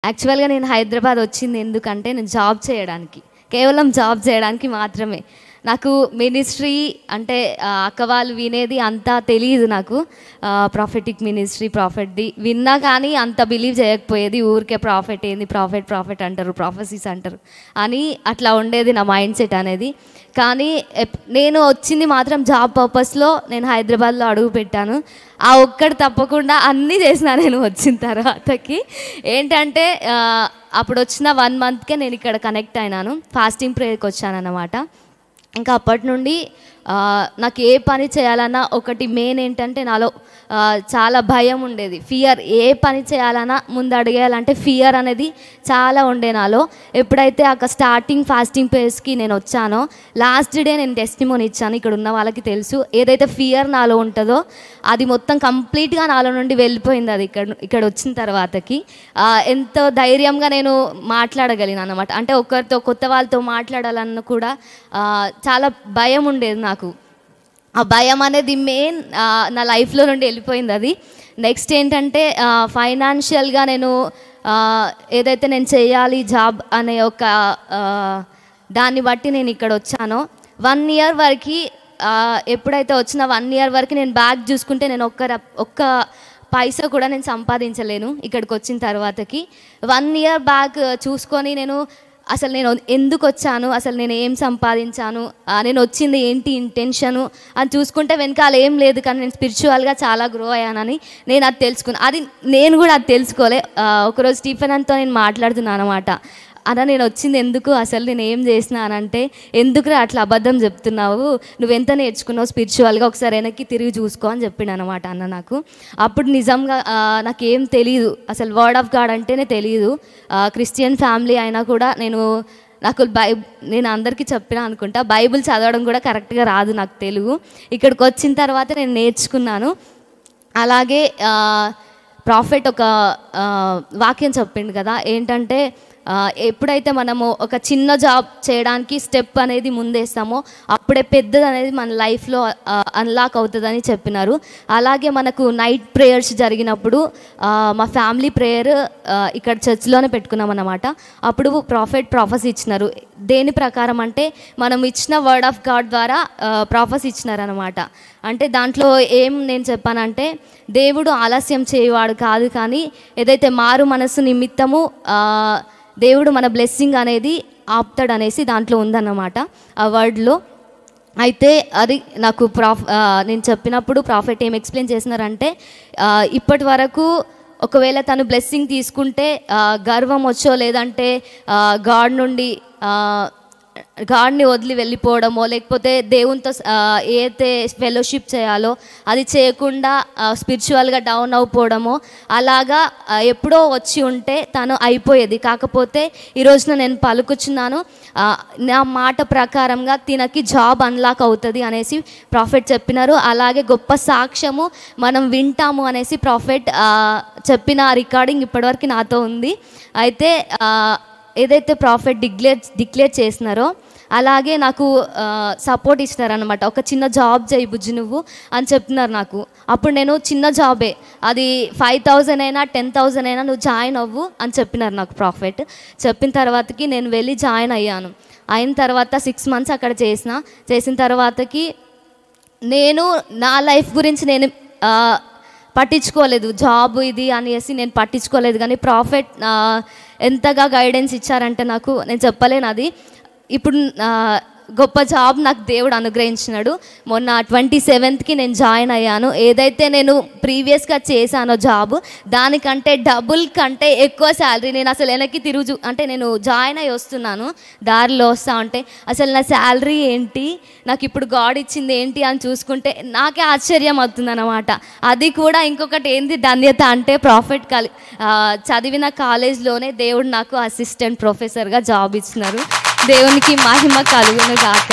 యాక్చువల్‌గా నేను హైదరాబాద్ వచ్చింది ఎందుకంటే నేను జాబ్ చేయడానికి. కేవలం జాబ్ చేయడానికి మాత్రమే. నాకు మినిస్ట్రీ అంటే అక్క వాళ్ళు వినేది అంతా తెలీదు నాకు. ప్రాఫెటిక్ మినిస్ట్రీ ప్రాఫెట్‌ది విన్నా కానీ అంత బిలీవ్ చేయకపోయేది. ఊరికే ప్రాఫెట్ ఏంది ప్రాఫెట్ అంటారు, ప్రాఫెసీస్ అంటారు అని అట్లా ఉండేది నా మైండ్ సెట్ అనేది. కానీ నేను వచ్చింది మాత్రం జాబ్ పర్పస్‌లో నేను హైదరాబాద్‌లో అడుగు పెట్టాను. ఆ ఒక్కటి తప్పకుండా అన్నీ చేసిన నేను వచ్చిన తర్వాతకి. ఏంటంటే అప్పుడు వచ్చిన 1 మంత్కే నేను ఇక్కడ కనెక్ట్ అయినాను. ఫాస్టింగ్ ప్రేయర్కి వచ్చానన్నమాట. ఇంకా అప్పటి నుండి నాకు ఏ పని చేయాలన్నా ఒకటి మెయిన్ ఏంటంటే నాలో చాలా భయం ఉండేది. ఫియర్, ఏ పని చేయాలన్నా ముందు అడిగేయాలంటే ఫియర్ అనేది చాలా ఉండే నాలో. ఎప్పుడైతే అక్కడ స్టార్టింగ్ ఫాస్టింగ్ ప్రేయర్స్కి నేను వచ్చానో లాస్ట్ డే నేను టెస్టిమోనీ ఇచ్చాను. ఇక్కడ ఉన్న వాళ్ళకి తెలుసు, ఏదైతే ఫియర్ నాలో ఉంటుందో అది మొత్తం కంప్లీట్గా నాలో నుండి వెళ్ళిపోయింది. అది ఇక్కడ వచ్చిన తర్వాతకి ఎంతో ధైర్యంగా నేను మాట్లాడగలిగాను అన్నమాట. అంటే ఒకరితో కొత్త వాళ్ళతో మాట్లాడాలన్న కూడా చాలా భయం ఉండేది నాకు. ఆ భయం అనేది మెయిన్ నా లైఫ్లో నుండి వెళ్ళిపోయింది. అది నెక్స్ట్ ఏంటంటే ఫైనాన్షియల్గా నేను ఏదైతే నేను చేయాలి జాబ్ అనే ఒక దాన్ని బట్టి నేను ఇక్కడ వచ్చానో 1 ఇయర్ వరకు, ఎప్పుడైతే వచ్చిన 1 ఇయర్ వరకు నేను బ్యాక్ చూసుకుంటే నేను ఒక్క పైసా కూడా నేను సంపాదించలేను. ఇక్కడికి వచ్చిన తర్వాతకి 1 ఇయర్ బ్యాక్ చూసుకొని అసలు నేను ఎందుకు వచ్చాను, అసలు నేను ఏం సంపాదించాను, నేను వచ్చింది ఏంటి ఇంటెన్షను అని చూసుకుంటే వెనకాల ఏం లేదు. కానీ నేను స్పిరిచువల్గా చాలా గ్రో అయ్యానని నేను అది తెలుసుకున్నాను. అది నేను కూడా అది తెలుసుకోలే. ఒకరోజు స్టీఫెన్ అంతా నేను మాట్లాడుతున్నాను అనమాట. అలా నేను వచ్చింది ఎందుకు, అసలు నేను ఏం చేసినానంటే, ఎందుకు అట్లా అబద్ధం చెప్తున్నావు, నువ్వెంత నేర్చుకున్నావు స్పిరిచువల్గా, ఒకసారి వెనక్కి తిరిగి చూసుకో అని చెప్పిండు అనమాట అన్న నాకు. అప్పుడు నిజంగా నాకేం తెలీదు, అసలు వర్డ్ ఆఫ్ గాడ్ అంటేనే తెలీదు. క్రిస్టియన్ ఫ్యామిలీ అయినా కూడా నేను అందరికీ చెప్పినా అనుకుంటా, బైబిల్ చదవడం కూడా కరెక్ట్గా రాదు నాకు తెలుగు. ఇక్కడికి వచ్చిన తర్వాత నేను నేర్చుకున్నాను. అలాగే ప్రాఫెట్ ఒక వాక్యం చెప్పిండు కదా, ఏంటంటే ఎప్పుడైతే మనము ఒక చిన్న జాబ్ చేయడానికి స్టెప్ అనేది ముందేస్తామో అప్పుడే పెద్దది అనేది మన లైఫ్లో అన్లాక్ అవుతుందని చెప్పినారు. అలాగే మనకు నైట్ ప్రేయర్స్ జరిగినప్పుడు మా ఫ్యామిలీ ప్రేయర్ ఇక్కడ చర్చ్లోనే పెట్టుకున్నాం అన్నమాట. అప్పుడు ప్రాఫెసీ ఇచ్చినారు. దేని ప్రకారం అంటే మనం ఇచ్చిన వర్డ్ ఆఫ్ గాడ్ ద్వారా ప్రాఫెసీ ఇచ్చినారనమాట. అంటే దాంట్లో ఏం నేను చెప్పానంటే, దేవుడు ఆలస్యం చేయవాడు కాదు, కానీ ఏదైతే మారు మనసు నిమిత్తము దేవుడు మన బ్లెస్సింగ్ అనేది ఆపుతాడు అనేసి దాంట్లో ఉందన్నమాట ఆ వర్డ్లో. అయితే అది నాకు నేను చెప్పినప్పుడు ప్రాఫెట్ ఏం ఎక్స్ప్లెయిన్ చేసినారంటే, ఇప్పటి వరకు ఒకవేళ తను బ్లెస్సింగ్ తీసుకుంటే గర్వం వచ్చో లేదంటే గాడ్ని వదిలి వెళ్ళిపోవడమో, లేకపోతే దేవునితో ఏదైతే ఫెలోషిప్ చేయాలో అది చేయకుండా స్పిరిచువల్గా డౌన్ అయిపోవడమో అలాగా ఎప్పుడో వచ్చి ఉంటే తను అయిపోయేది. కాకపోతే ఈరోజున నేను పలుకుచున్నాను, నా మాట ప్రకారంగా తినకి జాబ్ అన్లాక్ అవుతుంది అనేసి ప్రాఫెట్ చెప్పినారు. అలాగే గొప్ప సాక్ష్యము మనం వింటాము అనేసి ప్రాఫెట్ చెప్పిన రికార్డింగ్ ఇప్పటివరకు నాతో ఉంది. అయితే ఏదైతే ప్రాఫెట్ డిక్లేర్ చేసినారో అలాగే నాకు సపోర్ట్ ఇచ్చినారనమాట. ఒక చిన్న జాబ్ చేయి బుజ్జి నువ్వు అని చెప్తున్నారు నాకు. అప్పుడు నేను చిన్న జాబే, అది 5,000 అయినా 10,000 అయినా నువ్వు జాయిన్ అవ్వు అని చెప్పినారు నాకు ప్రాఫెట్. చెప్పిన తర్వాతకి నేను వెళ్ళి జాయిన్ అయ్యాను. అయిన తర్వాత 6 మంత్స్ అక్కడ చేసిన తర్వాతకి నేను నా లైఫ్ గురించి నేను పట్టించుకోలేదు, జాబ్ ఇది అనేసి నేను పట్టించుకోలేదు. కానీ ప్రాఫెట్ ఎంతగా గైడెన్స్ ఇచ్చారంటే నాకు నేను చెప్పలేను. అది ఇప్పుడు గొప్ప జాబ్ నాకు దేవుడు అనుగ్రహించినాడు. మొన్న 27th నేను జాయిన్ అయ్యాను. ఏదైతే నేను ప్రీవియస్గా చేశానో జాబ్ దానికంటే డబుల్ కంటే ఎక్కువ శాలరీ. నేను అసలు వెనక్కి అంటే నేను జాయిన్ అయ్యి వస్తున్నాను, దారిలో వస్తా ఉంటే అసలు నా శాలరీ ఏంటి, నాకు ఇప్పుడు గాడ్ ఇచ్చింది ఏంటి అని చూసుకుంటే నాకే ఆశ్చర్యం అవుతుంది అన్నమాట. అది కూడా ఇంకొకటి ఏంది ధన్యత అంటే, ప్రాఫెట్ చదివిన కాలేజ్లోనే దేవుడు నాకు అసిస్టెంట్ ప్రొఫెసర్గా జాబ్ ఇచ్చినారు. దేవునికి మహిమ కలుగును గాక.